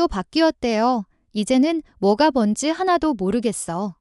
또 바뀌었대요. 이제는 뭐가 뭔지 하나도 모르겠어.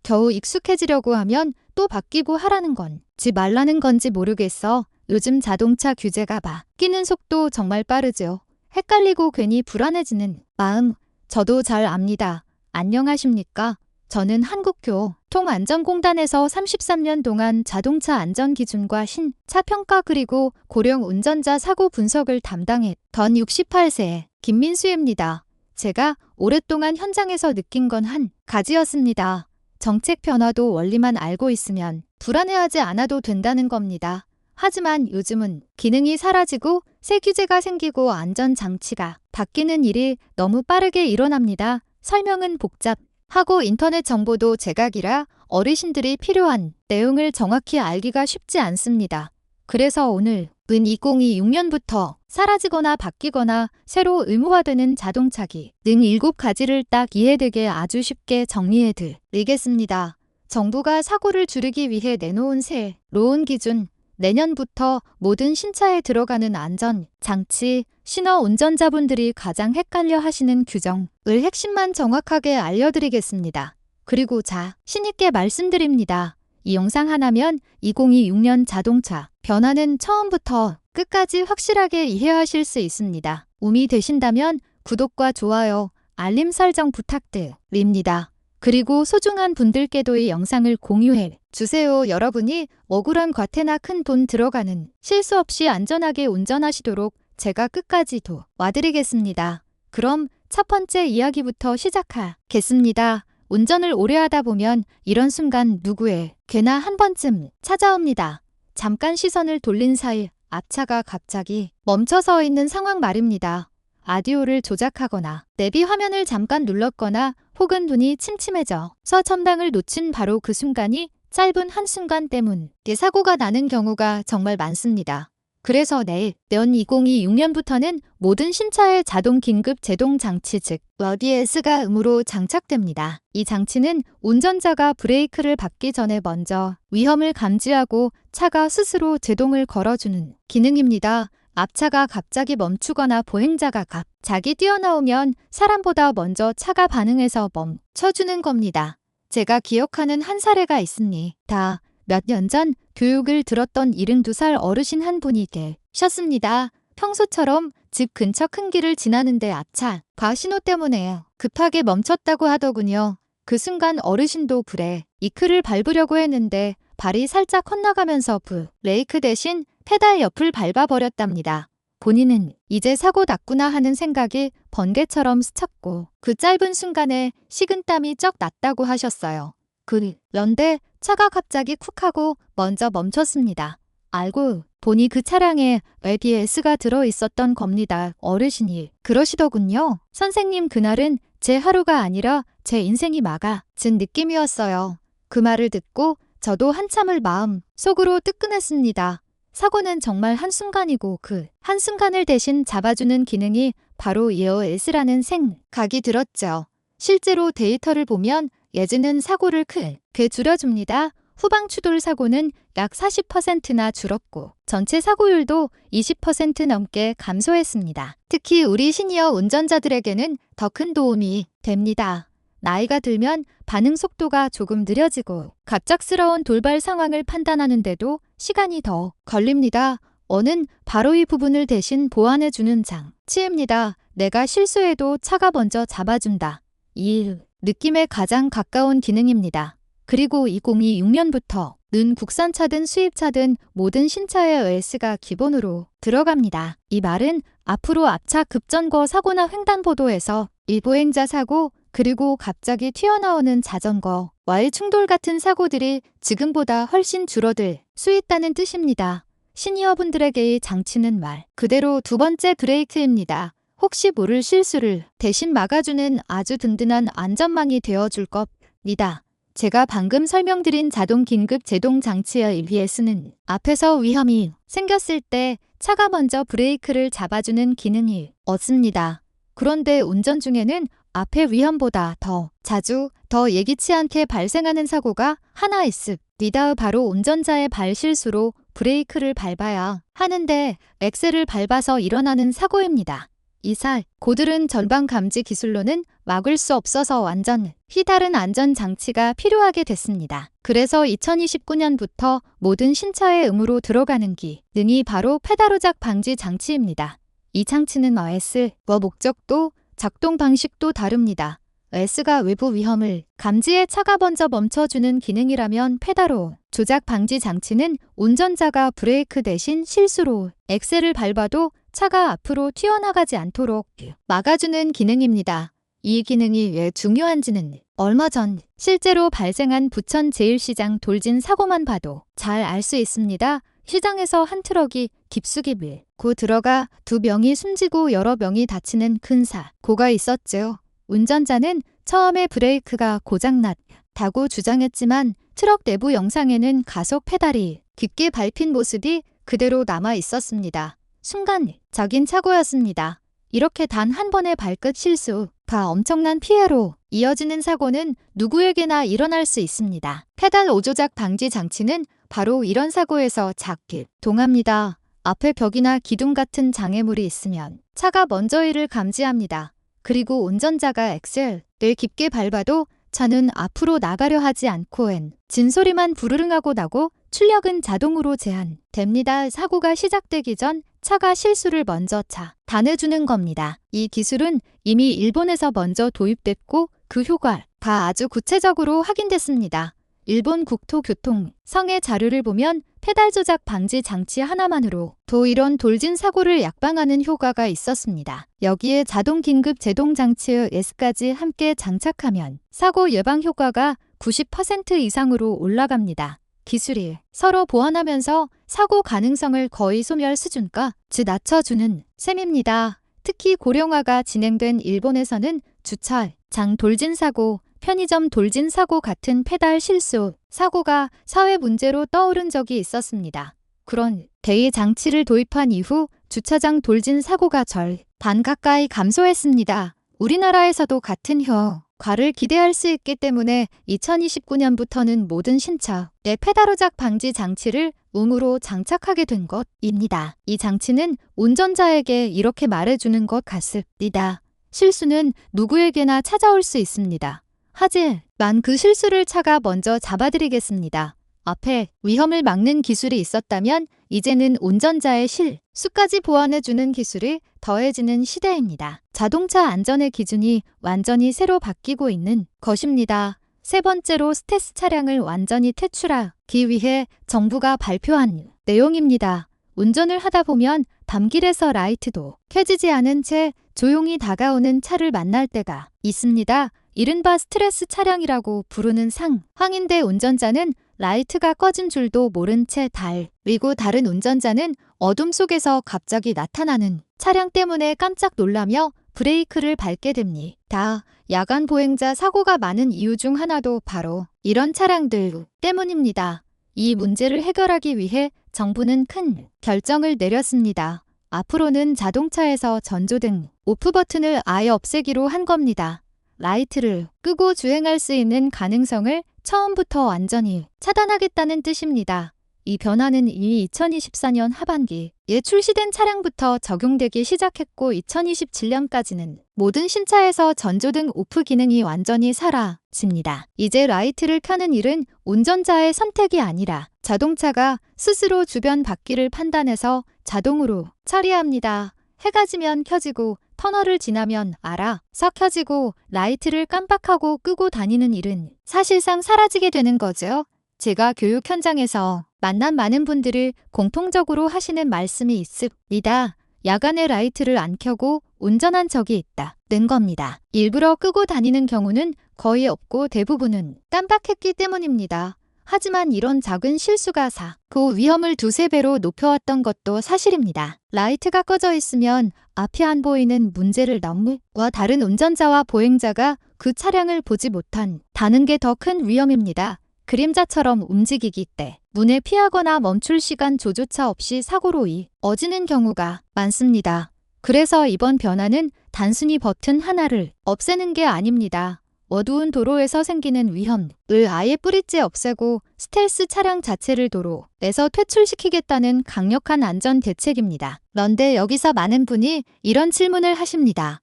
겨우 익숙해지려고 하면 또 바뀌고 하라는 건지 말라는 건지 모르겠어. 요즘 자동차 규제가 바뀌는 속도 정말 빠르죠. 헷갈리고 괜히 불안해지는 마음 저도 잘 압니다. 안녕하십니까? 저는 한국교통안전공단에서 33년 동안 자동차 안전기준과 신차 평가 그리고 고령 운전자 사고 분석을 담당했던 68세 김민수입니다. 제가 오랫동안 현장에서 느낀 건 한 가지였습니다. 정책 변화도 원리만 알고 있으면 불안해하지 않아도 된다는 겁니다. 하지만 요즘은 기능이 사라지고 새 규제가 생기고 안전장치가 바뀌는 일이 너무 빠르게 일어납니다. 설명은 복잡하고 인터넷 정보도 제각이라 어르신들이 필요한 내용을 정확히 알기가 쉽지 않습니다. 그래서 오늘은 2026년부터 사라지거나 바뀌거나 새로 의무화되는 자동차기 등 7가지를 딱 이해되게 아주 쉽게 정리해 드리겠습니다. 정부가 사고를 줄이기 위해 내놓은 새로운 기준, 내년부터 모든 신차에 들어가는 안전장치, 신어 운전자분들이 가장 헷갈려 하시는 규정을 핵심만 정확하게 알려드리겠습니다. 그리고 자신 있게 말씀드립니다. 이 영상 하나면 2026년 자동차 변화는 처음부터 끝까지 확실하게 이해하실 수 있습니다. 도움이 되신다면 구독과 좋아요, 알림 설정 부탁드립니다. 그리고 소중한 분들께도 이 영상을 공유해 주세요. 여러분이 억울한 과태나 큰 돈 들어가는 실수 없이 안전하게 운전하시도록 제가 끝까지 도와드리겠습니다. 그럼 첫 번째 이야기부터 시작하겠습니다. 운전을 오래 하다 보면 이런 순간 누구에게나 한 번쯤 찾아옵니다. 잠깐 시선을 돌린 사이 앞차가 갑자기 멈춰 서 있는 상황 말입니다. 라디오를 조작하거나 내비 화면을 잠깐 눌렀거나 혹은 눈이 침침해져서 전방을 놓친 바로 그 순간이 짧은 한순간 때문에 사고가 나는 경우가 정말 많습니다. 그래서 내년 2026년부터는 모든 신차에 자동 긴급 제동 장치 즉 ABS가 의무로 장착됩니다. 이 장치는 운전자가 브레이크를 밟기 전에 먼저 위험을 감지하고 차가 스스로 제동을 걸어주는 기능입니다. 앞차가 갑자기 멈추거나 보행자가 갑자기 뛰어나오면 사람보다 먼저 차가 반응해서 멈춰주는 겁니다. 제가 기억하는 한 사례가 있습니다. 몇 년 전 교육을 들었던 72살 어르신 한 분이 계셨습니다. 평소처럼 집 근처 큰 길을 지나는데 앞차가 신호 때문에 급하게 멈췄다고 하더군요. 그 순간 어르신도 브레이크를 밟으려고 했는데 발이 살짝 헛나가면서 브레이크 대신 페달 옆을 밟아버렸답니다. 본인은 이제 사고 났구나 하는 생각이 번개처럼 스쳤고 그 짧은 순간에 식은땀이 쩍 났다고 하셨어요. 그런데 차가 갑자기 쿡 하고 먼저 멈췄습니다. 알고 보니 그 차량에 ABS가 들어있었던 겁니다. 어르신이 그러시더군요. 선생님, 그날은 제 하루가 아니라 제 인생이 막아진 느낌이었어요. 그 말을 듣고 저도 한참을 마음 속으로 뜨끔했습니다. 사고는 정말 한순간이고 그 한순간을 대신 잡아주는 기능이 바로 ABS라는 생각이 들었죠. 실제로 데이터를 보면 예전은 사고를 크게 줄여줍니다. 후방 추돌 사고는 약 40%나 줄었고 전체 사고율도 20% 넘게 감소했습니다. 특히 우리 시니어 운전자들에게는 더 큰 도움이 됩니다. 나이가 들면 반응 속도가 조금 느려지고 갑작스러운 돌발 상황을 판단하는데도 시간이 더 걸립니다. 어는 바로 이 부분을 대신 보완해주는 장치입니다. 내가 실수해도 차가 먼저 잡아준다. 이 느낌에 가장 가까운 기능입니다. 그리고 2026년부터는 국산차든 수입차든 모든 신차에 ABS가 기본으로 들어갑니다. 이 말은 앞으로 앞차 급전거 사고나 횡단보도에서 일보행자 사고 그리고 갑자기 튀어나오는 자전거와의 충돌 같은 사고들이 지금보다 훨씬 줄어들 수 있다는 뜻입니다. 시니어분들에게 이 장치는 말 그대로 두 번째 브레이크입니다. 혹시 모를 실수를 대신 막아주는 아주 든든한 안전망이 되어줄 겁니다. 제가 방금 설명드린 자동 긴급 제동 장치의 ABS는 앞에서 위험이 생겼을 때 차가 먼저 브레이크를 잡아주는 기능이 없습니다. 그런데 운전 중에는 앞의 위험보다 더 자주 더 예기치 않게 발생하는 사고가 하나 있습니다. 바로 운전자의 발실수로 브레이크를 밟아야 하는데 엑셀을 밟아서 일어나는 사고입니다. 이살, 고들은 전방 감지 기술로는 막을 수 없어서 완전히 다른 안전장치가 필요하게 됐습니다. 그래서 2029년부터 모든 신차의 의무로 들어가는 기능이 바로 페달오작 방지 장치입니다. 이 장치는 OS와 목적도, 작동 방식도 다릅니다. OS가 외부 위험을 감지해 차가 먼저 멈춰주는 기능이라면 페달오 조작 방지 장치는 운전자가 브레이크 대신 실수로 엑셀을 밟아도 차가 앞으로 튀어나가지 않도록 막아주는 기능입니다. 이 기능이 왜 중요한지는 얼마 전 실제로 발생한 부천 제1시장 돌진 사고만 봐도 잘 알 수 있습니다. 시장에서 한 트럭이 깊숙이 밀고 들어가 2명이 숨지고 여러 명이 다치는 큰 사고가 있었죠. 운전자는 처음에 브레이크가 고장났다고 주장했지만 트럭 내부 영상에는 가속 페달이 깊게 밟힌 모습이 그대로 남아 있었습니다. 순간적인 사고였습니다. 이렇게 단 한 번의 발끝 실수가 엄청난 피해로 이어지는 사고는 누구에게나 일어날 수 있습니다. 페달 오조작 방지 장치는 바로 이런 사고에서 작동합니다. 앞에 벽이나 기둥 같은 장애물이 있으면 차가 먼저 이를 감지합니다. 그리고 운전자가 엑셀을 깊게 밟아도 차는 앞으로 나가려 하지 않고 진소리만 부르릉하고 나고 출력은 자동으로 제한됩니다. 사고가 시작되기 전 차가 실수를 먼저 차단해주는 겁니다. 이 기술은 이미 일본에서 먼저 도입됐고 그 효과가 아주 구체적으로 확인됐습니다. 일본 국토교통성의 자료를 보면 페달 조작 방지 장치 하나만으로도 이런 돌진 사고를 약방하는 효과가 있었습니다. 여기에 자동 긴급 제동 장치의 S까지 함께 장착하면 사고 예방 효과가 90% 이상으로 올라갑니다. 기술이 서로 보완하면서 사고 가능성을 거의 소멸 수준까지 낮춰주는 셈입니다. 특히 고령화가 진행된 일본에서는 주차장 돌진 사고, 편의점 돌진 사고 같은 페달 실수 사고가 사회 문제로 떠오른 적이 있었습니다. 그런데 이 장치를 도입한 이후 주차장 돌진 사고가 절반 가까이 감소했습니다. 우리나라에서도 같은 효과를 기대할 수 있기 때문에 2029년부터는 모든 신차에 페달오작 방지 장치를 의무로 장착하게 된 것입니다. 이 장치는 운전자에게 이렇게 말해주는 것 같습니다. 실수는 누구에게나 찾아올 수 있습니다. 하지만 그 실수를 차가 먼저 잡아드리겠습니다. 앞에 위험을 막는 기술이 있었다면 이제는 운전자의 실수까지 보완해주는 기술이 더해지는 시대입니다. 자동차 안전의 기준이 완전히 새로 바뀌고 있는 것입니다. 세 번째로 스텔스 차량을 완전히 퇴출하기 위해 정부가 발표한 내용입니다. 운전을 하다 보면 밤길에서 라이트도 켜지지 않은 채 조용히 다가오는 차를 만날 때가 있습니다. 이른바 스트레스 차량이라고 부르는 상황인데 운전자는 라이트가 꺼진 줄도 모른 채 달리고 다른 운전자는 어둠 속에서 갑자기 나타나는 차량 때문에 깜짝 놀라며 브레이크를 밟게 됩니다. 야간 보행자 사고가 많은 이유 중 하나도 바로 이런 차량들 때문입니다. 이 문제를 해결하기 위해 정부는 큰 결정을 내렸습니다. 앞으로는 자동차에서 전조등 오프 버튼을 아예 없애기로 한 겁니다. 라이트를 끄고 주행할 수 있는 가능성을 처음부터 완전히 차단하겠다는 뜻입니다. 이 변화는 이미 2024년 하반기에 출시된 차량부터 적용되기 시작했고 2027년까지는 모든 신차에서 전조등 오프 기능이 완전히 사라집니다. 이제 라이트를 켜는 일은 운전자의 선택이 아니라 자동차가 스스로 주변 바퀴를 판단해서 자동으로 처리합니다. 해가 지면 켜지고 터널을 지나면 알아서 켜지고 라이트를 깜빡하고 끄고 다니는 일은 사실상 사라지게 되는 거죠. 제가 교육 현장에서 만난 많은 분들이 공통적으로 하시는 말씀이 있습니다. 야간에 라이트를 안 켜고 운전한 적이 있다는 겁니다. 일부러 끄고 다니는 경우는 거의 없고 대부분은 깜빡했기 때문입니다. 하지만 이런 작은 실수가 사고 위험을 2~3배로 높여왔던 것도 사실입니다. 라이트가 꺼져 있으면 앞이 안 보이는 문제를 넘와 다른 운전자와 보행자가 그 차량을 보지 못한다는 게 더 큰 위험입니다. 그림자처럼 움직이기 때문에 피하거나 멈출 시간 조조차 없이 사고로 이어지는 경우가 많습니다. 그래서 이번 변화는 단순히 버튼 하나를 없애는 게 아닙니다. 어두운 도로에서 생기는 위험을 아예 뿌리째 없애고 스텔스 차량 자체를 도로에서 퇴출시키겠다는 강력한 안전 대책입니다. 그런데 여기서 많은 분이 이런 질문을 하십니다.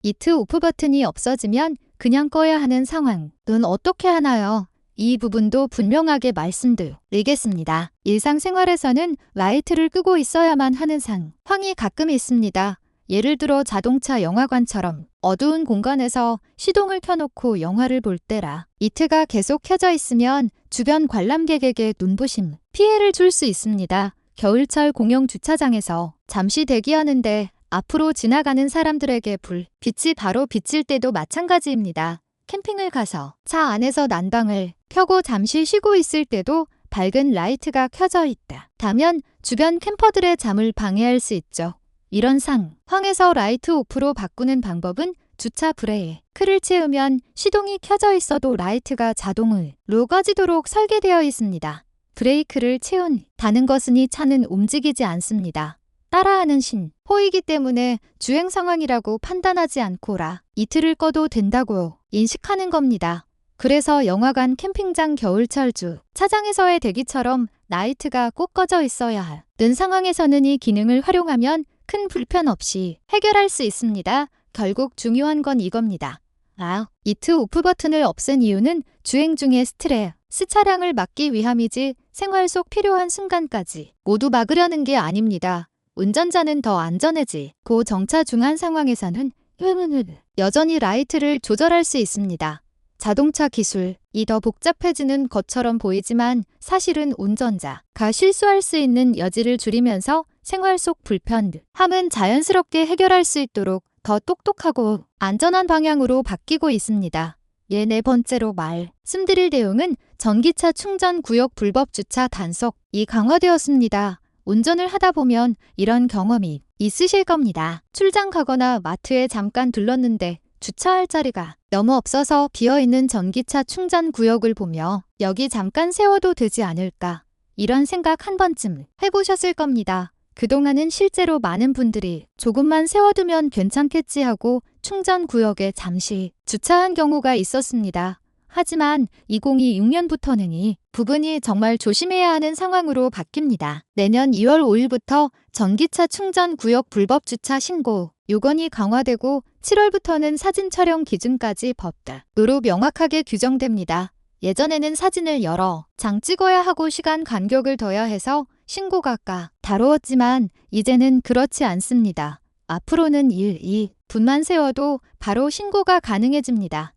이트 오프 버튼이 없어지면 그냥 꺼야 하는 상황은 어떻게 하나요? 이 부분도 분명하게 말씀드리겠습니다. 일상생활에서는 라이트를 끄고 있어야만 하는 상황이 가끔 있습니다. 예를 들어 자동차 영화관처럼 어두운 공간에서 시동을 켜놓고 영화를 볼 때라 이트가 계속 켜져 있으면 주변 관람객에게 눈부심, 피해를 줄 수 있습니다. 겨울철 공영 주차장에서 잠시 대기하는데 앞으로 지나가는 사람들에게 빛이 바로 비칠 때도 마찬가지입니다. 캠핑을 가서 차 안에서 난방을 켜고 잠시 쉬고 있을 때도 밝은 라이트가 켜져 있다면 주변 캠퍼들의 잠을 방해할 수 있죠. 이런 상황에서 라이트 오프로 바꾸는 방법은 주차 브레이크를 채우면 시동이 켜져 있어도 라이트가 자동으로 꺼지도록 설계되어 있습니다. 브레이크를 채운다는 것은 이 차는 움직이지 않습니다. 따라하는 신호이기 때문에 주행 상황이라고 판단하지 않고 이트를 꺼도 된다고 인식하는 겁니다. 그래서 영화관, 캠핑장, 겨울철 주차장에서의 대기처럼 라이트가 꼭 꺼져 있어야 하는 상황에서는 이 기능을 활용하면 큰 불편 없이 해결할 수 있습니다. 결국 중요한 건 이겁니다. 이트 오프 버튼을 없앤 이유는 주행 중에 스트레스 차량을 막기 위함이지 생활 속 필요한 순간까지 모두 막으려는 게 아닙니다. 운전자는 더 안전해지고 정차 중한 상황에서는 여전히 라이트를 조절할 수 있습니다. 자동차 기술이 더 복잡해지는 것처럼 보이지만 사실은 운전자가 실수할 수 있는 여지를 줄이면서 생활 속 불편함은 자연스럽게 해결할 수 있도록 더 똑똑하고 안전한 방향으로 바뀌고 있습니다. 네 번째로 말씀드릴 내용은 전기차 충전 구역 불법 주차 단속이 강화되었습니다. 운전을 하다 보면 이런 경험이 있으실 겁니다. 출장 가거나 마트에 잠깐 들렀는데 주차할 자리가 너무 없어서 비어있는 전기차 충전 구역을 보며 여기 잠깐 세워도 되지 않을까 이런 생각 한 번쯤 해보셨을 겁니다. 그동안은 실제로 많은 분들이 조금만 세워두면 괜찮겠지 하고 충전 구역에 잠시 주차한 경우가 있었습니다. 하지만 2026년부터는 이 부분이 정말 조심해야 하는 상황으로 바뀝니다. 내년 2월 5일부터 전기차 충전 구역 불법 주차 신고 요건이 강화되고 7월부터는 사진 촬영 기준까지 법으로 명확하게 규정됩니다. 예전에는 사진을 여러 장 찍어야 하고 시간 간격을 둬야 해서 신고가 다루었지만 이제는 그렇지 않습니다. 앞으로는 1, 2분만 세워도 바로 신고가 가능해집니다.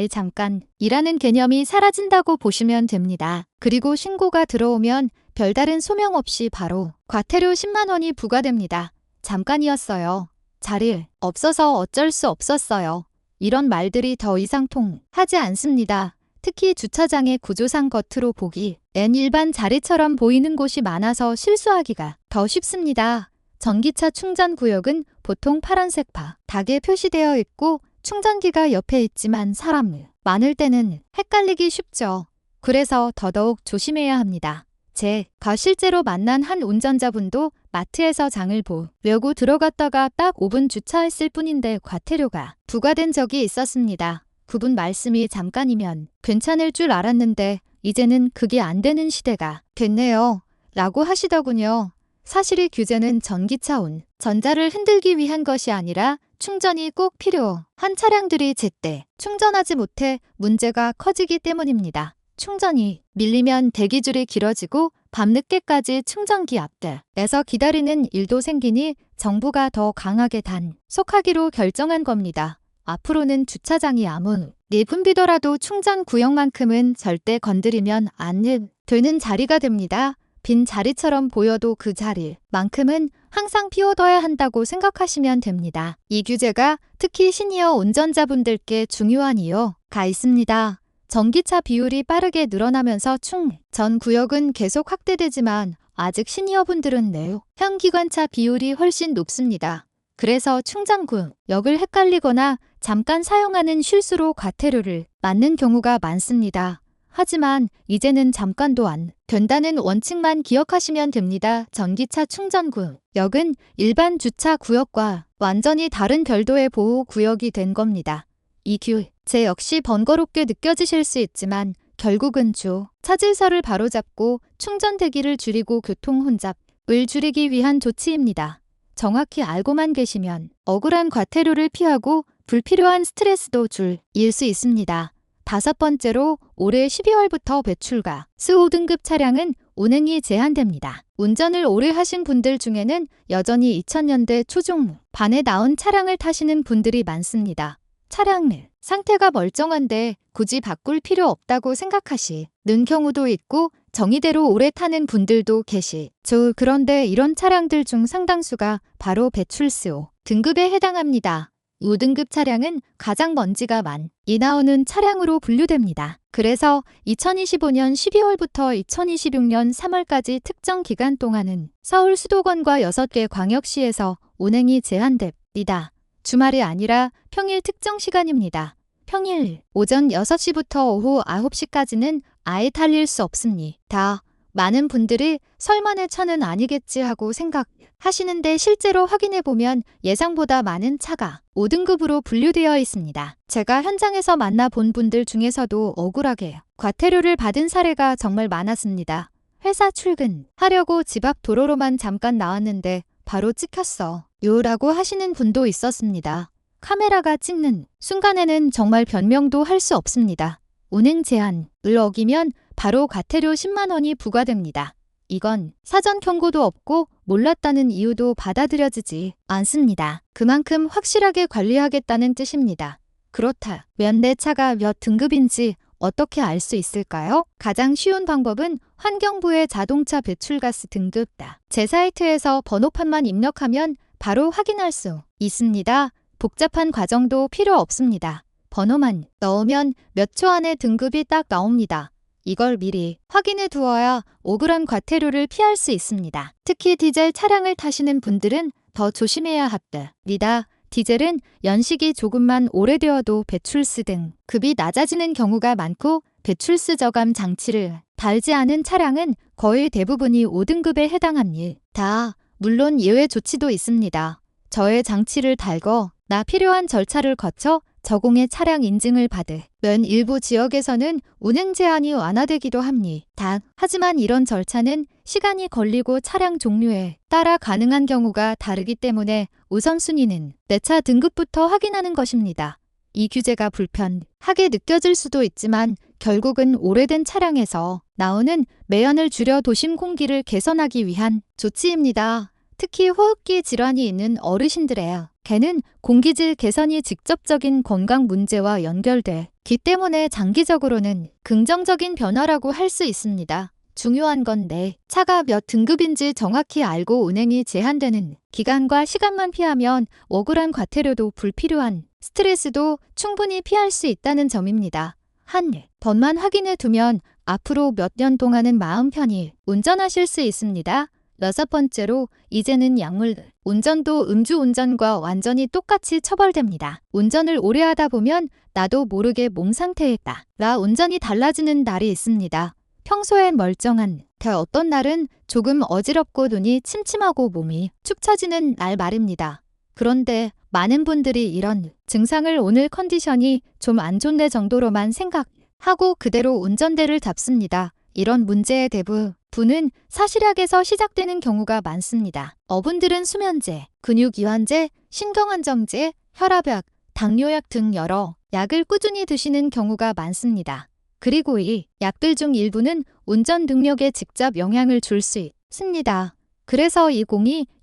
잠깐 이라는 개념이 사라진다고 보시면 됩니다. 그리고 신고가 들어오면 별다른 소명 없이 바로 과태료 10만 원이 부과됩니다. 잠깐이었어요. 자리 없어서 어쩔 수 없었어요. 이런 말들이 더 이상 통하지 않습니다. 특히 주차장의 구조상 겉으로 보기엔 일반 자리처럼 보이는 곳이 많아서 실수하기가 더 쉽습니다. 전기차 충전 구역은 보통 파란색 바닥에 표시되어 있고 충전기가 옆에 있지만 사람 많을 때는 헷갈리기 쉽죠. 그래서 더더욱 조심해야 합니다. 제가 실제로 만난 한 운전자분도 마트에서 장을 보려고 들어갔다가 딱 5분 주차했을 뿐인데 과태료가 부과된 적이 있었습니다. 그분 말씀이 잠깐이면 괜찮을 줄 알았는데 이제는 그게 안 되는 시대가 됐네요. 라고 하시더군요. 사실 이 규제는 전기차 전자를 흔들기 위한 것이 아니라 충전이 꼭 필요한 차량들이 제때 충전하지 못해 문제가 커지기 때문입니다. 충전이 밀리면 대기줄이 길어지고 밤늦게까지 충전기 앞에서 기다리는 일도 생기니 정부가 더 강하게 단속하기로 결정한 겁니다. 앞으로는 주차장이 아무리 붐비더라도 충전 구역만큼은 절대 건드리면 안 되는 자리가 됩니다. 빈 자리처럼 보여도 그 자리만큼은 항상 비워둬야 한다고 생각하시면 됩니다. 이 규제가 특히 시니어 운전자분들께 중요한 이유가 있습니다. 전기차 비율이 빠르게 늘어나면서 충전 구역은 계속 확대되지만 아직 시니어분들은 내연 기관차 비율이 훨씬 높습니다. 그래서 충전 구역을 헷갈리거나 잠깐 사용하는 실수로 과태료를 맞는 경우가 많습니다. 하지만 이제는 잠깐도 안 된다는 원칙만 기억하시면 됩니다. 전기차 충전 구역은 일반 주차 구역과 완전히 다른 별도의 보호 구역이 된 겁니다. 이 규제 역시 번거롭게 느껴지실 수 있지만 결국은 차질서를 바로잡고 충전 대기를 줄이고 교통 혼잡을 줄이기 위한 조치입니다. 정확히 알고만 계시면 억울한 과태료를 피하고 불필요한 스트레스도 줄일 수 있습니다. 5번째로 올해 12월부터 배출가 스 5등급 차량은 운행이 제한됩니다. 운전을 오래 하신 분들 중에는 여전히 2000년대 초중 반에 나온 차량을 타시는 분들이 많습니다. 차량의 상태가 멀쩡한데 굳이 바꿀 필요 없다고 생각하시는 경우도 있고 정의대로 오래 타는 분들도 계시죠. 그런데 이런 차량들 중 상당수가 바로 배출스 5등급에 해당합니다. 5등급 차량은 가장 먼지가 많이 나오는 차량으로 분류됩니다. 그래서 2025년 12월부터 2026년 3월까지 특정 기간 동안은 서울 수도권과 6개 광역시에서 운행이 제한됩니다. 주말이 아니라 평일 특정 시간입니다. 평일 오전 6시부터 오후 9시까지는 아예 달릴 수 없습니다. 많은 분들이 설마의 차는 아니겠지 하고 생각하시는데 실제로 확인해보면 예상보다 많은 차가 5등급으로 분류되어 있습니다. 제가 현장에서 만나본 분들 중에서도 억울하게 과태료를 받은 사례가 정말 많았습니다. 회사 출근하려고 집 앞 도로로만 잠깐 나왔는데 바로 찍혔어 요라고 하시는 분도 있었습니다. 카메라가 찍는 순간에는 정말 변명도 할 수 없습니다. 운행 제한을 어기면 바로 과태료 10만 원이 부과됩니다. 이건 사전 경고도 없고 몰랐다는 이유도 받아들여지지 않습니다. 그만큼 확실하게 관리하겠다는 뜻입니다. 그렇다면 내 차가 몇 등급인지 어떻게 알 수 있을까요? 가장 쉬운 방법은 환경부의 자동차 배출가스 등급다. 제 사이트에서 번호판만 입력하면 바로 확인할 수 있습니다. 복잡한 과정도 필요 없습니다. 번호만 넣으면 몇 초 안에 등급이 딱 나옵니다. 이걸 미리 확인해 두어야 억울한 과태료를 피할 수 있습니다. 특히 디젤 차량을 타시는 분들은 더 조심해야 합니다. 디젤은 연식이 조금만 오래되어도 배출스 등급이 낮아지는 경우가 많고 배출스 저감 장치를 달지 않은 차량은 거의 대부분이 5등급에 해당합니다. 물론 예외 조치도 있습니다. 저의 장치를 달거나 필요한 절차를 거쳐 저공해 차량 인증을 받으면 일부 지역에서는 운행 제한이 완화되기도 합니다. 하지만 이런 절차는 시간이 걸리고 차량 종류에 따라 가능한 경우가 다르기 때문에 우선순위는 내 차 등급부터 확인하는 것입니다. 이 규제가 불편하게 느껴질 수도 있지만 결국은 오래된 차량에서 나오는 매연을 줄여 도심 공기를 개선하기 위한 조치입니다. 특히 호흡기 질환이 있는 어르신들의 개는 공기질 개선이 직접적인 건강 문제와 연결되기 때문에 장기적으로는 긍정적인 변화라고 할 수 있습니다. 중요한 건 내 차가 몇 등급인지 정확히 알고 운행이 제한되는 기간과 시간만 피하면 억울한 과태료도 불필요한 스트레스도 충분히 피할 수 있다는 점입니다. 한 번만 확인해 두면 앞으로 몇 년 동안은 마음 편히 운전하실 수 있습니다. 6번째로 이제는 약물 운전도 음주운전과 완전히 똑같이 처벌됩니다. 운전을 오래 하다 보면 나도 모르게 몸 상태에 따라 운전이 달라지는 날이 있습니다. 평소엔 멀쩡한 어떤 날은 조금 어지럽고 눈이 침침하고 몸이 축 처지는 날 말입니다. 그런데 많은 분들이 이런 증상을 오늘 컨디션이 좀 안 좋네 정도로만 생각하고 그대로 운전대를 잡습니다. 이런 문제의 대부분은 사실약에서 시작되는 경우가 많습니다. 어분들은 수면제, 근육이완제, 신경안정제, 혈압약, 당뇨약 등 여러 약을 꾸준히 드시는 경우가 많습니다. 그리고 이 약들 중 일부는 운전 능력에 직접 영향을 줄 수 있습니다. 그래서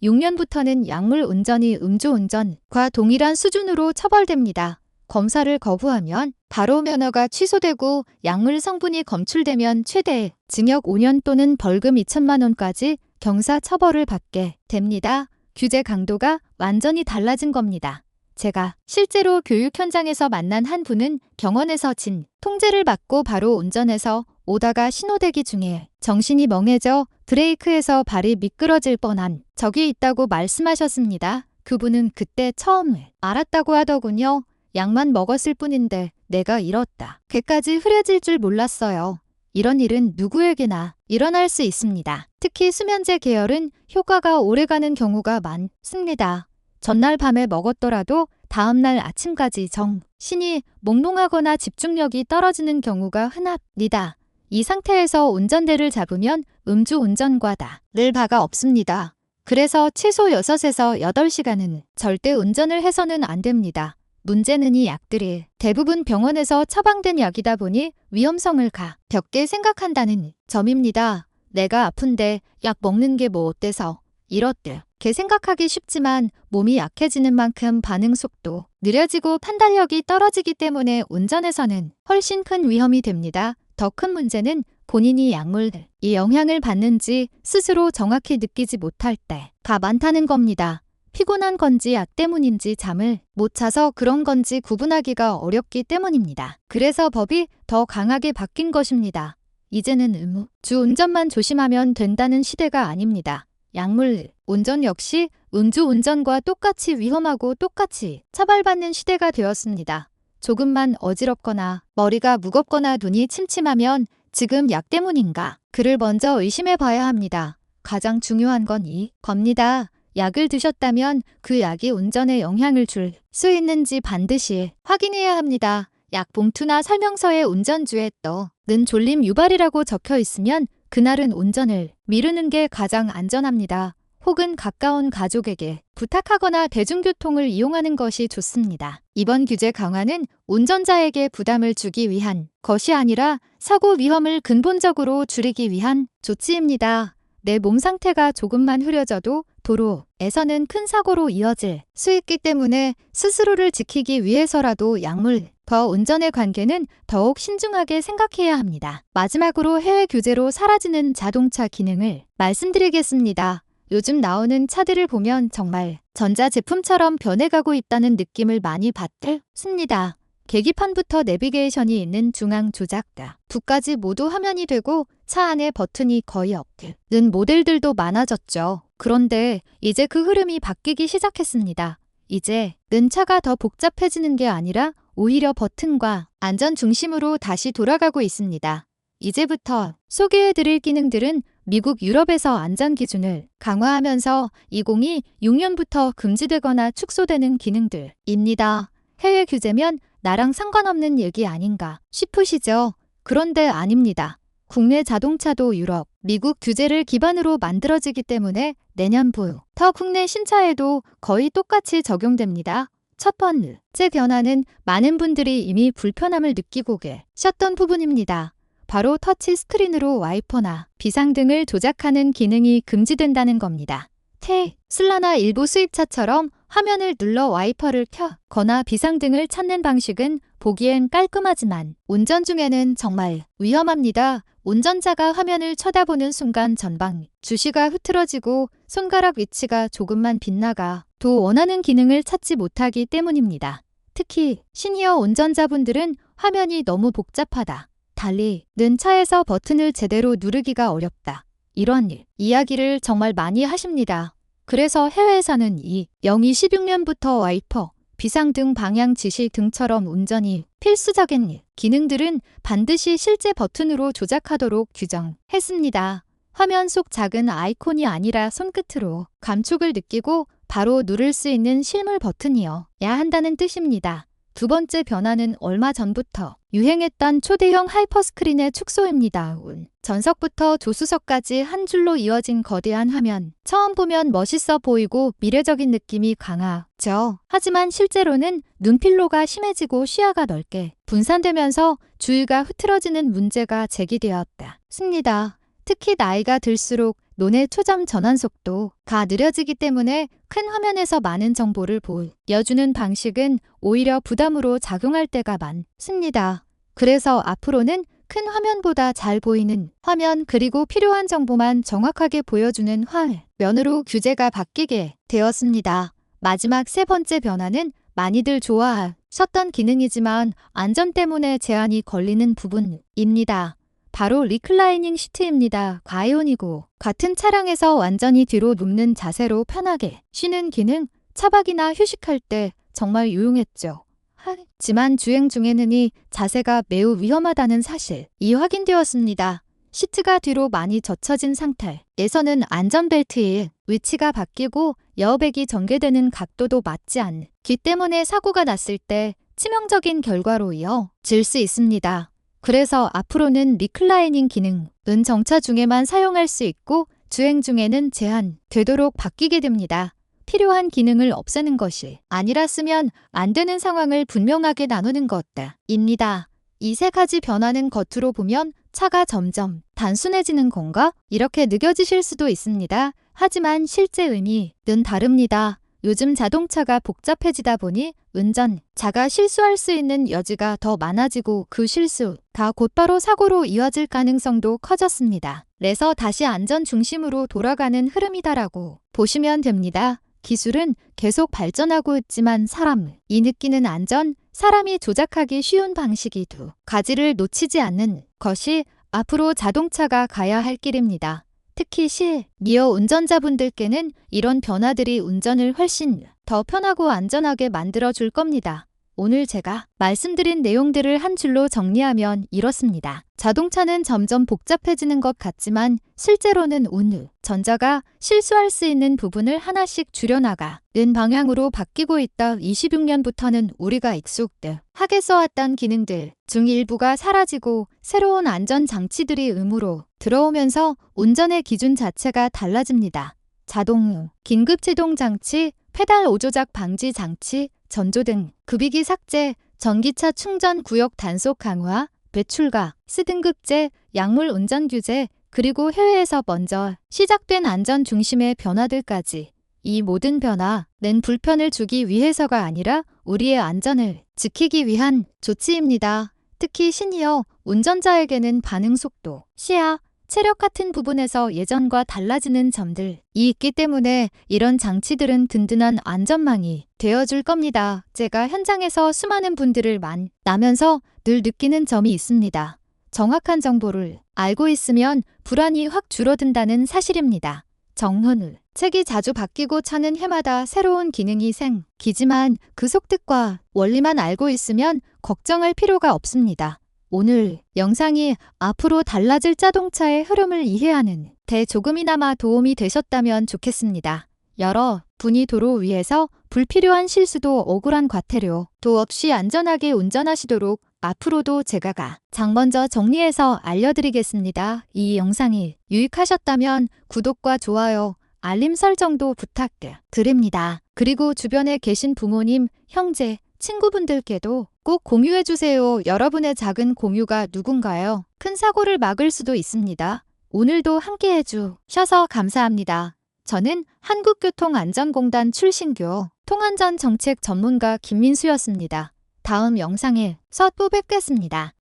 2026년부터는 약물 운전이 음주운전과 동일한 수준으로 처벌됩니다. 검사를 거부하면 바로 면허가 취소되고 약물 성분이 검출되면 최대 징역 5년 또는 벌금 2천만 원까지 경사 처벌을 받게 됩니다. 규제 강도가 완전히 달라진 겁니다. 제가 실제로 교육 현장에서 만난 한 분은 병원에서 통제를 받고 바로 운전해서 오다가 신호대기 중에 정신이 멍해져 브레이크에서 발이 미끄러질 뻔한 적이 있다고 말씀하셨습니다. 그분은 그때 처음 알았다고 하더군요. 약만 먹었을 뿐인데 내가 이렇다. 개까지 흐려질 줄 몰랐어요. 이런 일은 누구에게나 일어날 수 있습니다. 특히 수면제 계열은 효과가 오래가는 경우가 많습니다. 전날 밤에 먹었더라도 다음날 아침까지 정신이 몽롱하거나 집중력이 떨어지는 경우가 흔합니다. 이 상태에서 운전대를 잡으면 음주운전과 다를 바가 없습니다. 그래서 최소 6에서 8시간은 절대 운전을 해서는 안 됩니다. 문제는 이 약들이 대부분 병원에서 처방된 약이다 보니 위험성을 가볍게 생각한다는 점입니다. 내가 아픈데 약 먹는 게 뭐 어때서 이렇게 생각하기 쉽지만 몸이 약해지는 만큼 반응 속도 느려지고 판단력이 떨어지기 때문에 운전에서는 훨씬 큰 위험이 됩니다. 더 큰 문제는 본인이 약물이 영향을 받는지 스스로 정확히 느끼지 못할 때가 많다는 겁니다. 피곤한 건지 약 때문인지 잠을 못 자서 그런 건지 구분하기가 어렵기 때문입니다. 그래서 법이 더 강하게 바뀐 것입니다. 이제는 음주 운전만 조심하면 된다는 시대가 아닙니다. 약물 운전 역시 음주운전과 똑같이 위험하고 똑같이 처벌받는 시대가 되었습니다. 조금만 어지럽거나 머리가 무겁거나 눈이 침침하면 지금 약 때문인가? 그를 먼저 의심해 봐야 합니다. 가장 중요한 건 이겁니다. 약을 드셨다면 그 약이 운전에 영향을 줄 수 있는지 반드시 확인해야 합니다. 약 봉투나 설명서에 운전주에 떠는 졸림 유발이라고 적혀 있으면 그날은 운전을 미루는 게 가장 안전합니다. 혹은 가까운 가족에게 부탁하거나 대중교통을 이용하는 것이 좋습니다. 이번 규제 강화는 운전자에게 부담을 주기 위한 것이 아니라 사고 위험을 근본적으로 줄이기 위한 조치입니다. 내 몸 상태가 조금만 흐려져도 도로에서는 큰 사고로 이어질 수 있기 때문에 스스로를 지키기 위해서라도 약물과 운전의 관계는 더욱 신중하게 생각해야 합니다. 마지막으로 해외 규제로 사라지는 자동차 기능을 말씀드리겠습니다. 요즘 나오는 차들을 보면 정말 전자제품처럼 변해가고 있다는 느낌을 많이 받습니다. 계기판부터 내비게이션이 있는 중앙 조작가, 부까지 모두 화면이 되고 차 안에 버튼이 거의 없는 모델들도 많아졌죠. 그런데 이제 그 흐름이 바뀌기 시작했습니다. 이제는 차가 더 복잡해지는 게 아니라 오히려 버튼과 안전 중심으로 다시 돌아가고 있습니다. 이제부터 소개해드릴 기능들은 미국, 유럽에서 안전 기준을 강화하면서 2026년부터 금지되거나 축소되는 기능들입니다. 해외 규제면 나랑 상관없는 얘기 아닌가 싶으시죠? 그런데 아닙니다. 국내 자동차도 유럽, 미국 규제를 기반으로 만들어지기 때문에 내년부터 국내 신차에도 거의 똑같이 적용됩니다. 첫 번째 변화는 많은 분들이 이미 불편함을 느끼고 계셨던 부분입니다. 바로 터치 스크린으로 와이퍼나 비상등을 조작하는 기능이 금지된다는 겁니다. 테슬라나 일부 수입차처럼 화면을 눌러 와이퍼를 켜거나 비상등을 찾는 방식은 보기엔 깔끔하지만 운전 중에는 정말 위험합니다. 운전자가 화면을 쳐다보는 순간 전방 주시가 흐트러지고 손가락 위치가 조금만 빗나가 도 원하는 기능을 찾지 못하기 때문입니다. 특히 시니어 운전자분들은 화면이 너무 복잡하다. 달리는 차에서 버튼을 제대로 누르기가 어렵다. 이런 이야기를 정말 많이 하십니다. 그래서 해외에서는 2026년부터 와이퍼, 비상등, 방향 지시 등처럼 운전이 필수적인 기능들은 반드시 실제 버튼으로 조작하도록 규정했습니다. 화면 속 작은 아이콘이 아니라 손끝으로 감촉을 느끼고 바로 누를 수 있는 실물 버튼이어야 한다는 뜻입니다. 두 번째 변화는 얼마 전부터 유행했던 초대형 하이퍼스크린의 축소입니다. 전석부터 조수석까지 한 줄로 이어진 거대한 화면. 처음 보면 멋있어 보이고 미래적인 느낌이 강하죠. 하지만 실제로는 눈필로가 심해지고 시야가 넓게 분산되면서 주위가 흐트러지는 문제가 제기되었습니다. 특히 나이가 들수록 눈의 초점 전환 속도가 느려지기 때문에 큰 화면에서 많은 정보를 보여주는 방식은 오히려 부담으로 작용할 때가 많습니다. 그래서 앞으로는 큰 화면보다 잘 보이는 화면 그리고 필요한 정보만 정확하게 보여주는 화면으로 규제가 바뀌게 되었습니다. 마지막 세 번째 변화는 많이들 좋아하셨던 기능이지만 안전 때문에 제한이 걸리는 부분입니다. 바로 리클라이닝 시트입니다. 과이온이고 같은 차량에서 완전히 뒤로 눕는 자세로 편하게 쉬는 기능, 차박이나 휴식할 때 정말 유용했죠. 하지만 주행 중에는 이 자세가 매우 위험하다는 사실이 확인되었습니다. 시트가 뒤로 많이 젖혀진 상태에서는 안전벨트의 위치가 바뀌고 에어백이 전개되는 각도도 맞지 않기 때문에 사고가 났을 때 치명적인 결과로 이어질 수 있습니다. 그래서 앞으로는 리클라이닝 기능은 정차 중에만 사용할 수 있고 주행 중에는 제한되도록 바뀌게 됩니다. 필요한 기능을 없애는 것이 아니라 쓰면 안 되는 상황을 분명하게 나누는 것입니다. 이 세 가지 변화는 겉으로 보면 차가 점점 단순해지는 건가? 이렇게 느껴지실 수도 있습니다. 하지만 실제 의미는 다릅니다. 요즘 자동차가 복잡해지다 보니 운전자가 실수할 수 있는 여지가 더 많아지고 그 실수가 곧바로 사고로 이어질 가능성도 커졌습니다. 그래서 다시 안전 중심으로 돌아가는 흐름이다라고 보시면 됩니다. 기술은 계속 발전하고 있지만 사람이 느끼는 안전, 사람이 조작하기 쉬운 방식이 두 가지를 놓치지 않는 것이 앞으로 자동차가 가야 할 길입니다. 특히 시니어 운전자분들께는 이런 변화들이 운전을 훨씬 더 편하고 안전하게 만들어줄 겁니다. 오늘 제가 말씀드린 내용들을 한 줄로 정리하면 이렇습니다. 자동차는 점점 복잡해지는 것 같지만 실제로는 운전자가 실수할 수 있는 부분을 하나씩 줄여나가는 방향으로 바뀌고 있다. 26년부터는 우리가 익숙하게 써왔던 기능들 중 일부가 사라지고 새로운 안전장치들이 의무로 들어오면서 운전의 기준 자체가 달라집니다. 자동, 긴급제동장치, 페달 오조작 방지 장치, 전조등, 급이기 삭제, 전기차 충전 구역 단속 강화, 배출가, S등급제, 약물 운전 규제, 그리고 해외에서 먼저 시작된 안전 중심의 변화들까지 이 모든 변화는 불편을 주기 위해서가 아니라 우리의 안전을 지키기 위한 조치입니다. 특히 시니어 운전자에게는 반응 속도, 시야, 체력 같은 부분에서 예전과 달라지는 점들이 있기 때문에 이런 장치들은 든든한 안전망이 되어줄 겁니다. 제가 현장에서 수많은 분들을 만나면서 늘 느끼는 점이 있습니다. 정확한 정보를 알고 있으면 불안이 확 줄어든다는 사실입니다. 정훈, 책이 자주 바뀌고 차는 해마다 새로운 기능이 생기지만 그 속뜻과 원리만 알고 있으면 걱정할 필요가 없습니다. 오늘 영상이 앞으로 달라질 자동차의 흐름을 이해하는 데 조금이나마 도움이 되셨다면 좋겠습니다. 여러분이 도로 위에서 불필요한 실수도 억울한 과태료도 없이 안전하게 운전하시도록 앞으로도 제가 가장 먼저 정리해서 알려드리겠습니다. 이 영상이 유익하셨다면 구독과 좋아요, 알림 설정도 부탁드립니다. 그리고 주변에 계신 부모님, 형제, 친구분들께도 꼭 공유해주세요. 여러분의 작은 공유가 누군가요? 큰 사고를 막을 수도 있습니다. 오늘도 함께 해주셔서 감사합니다. 저는 한국교통안전공단 출신교 통안전 정책 전문가 김민수였습니다. 다음 영상에서 또 뵙겠습니다.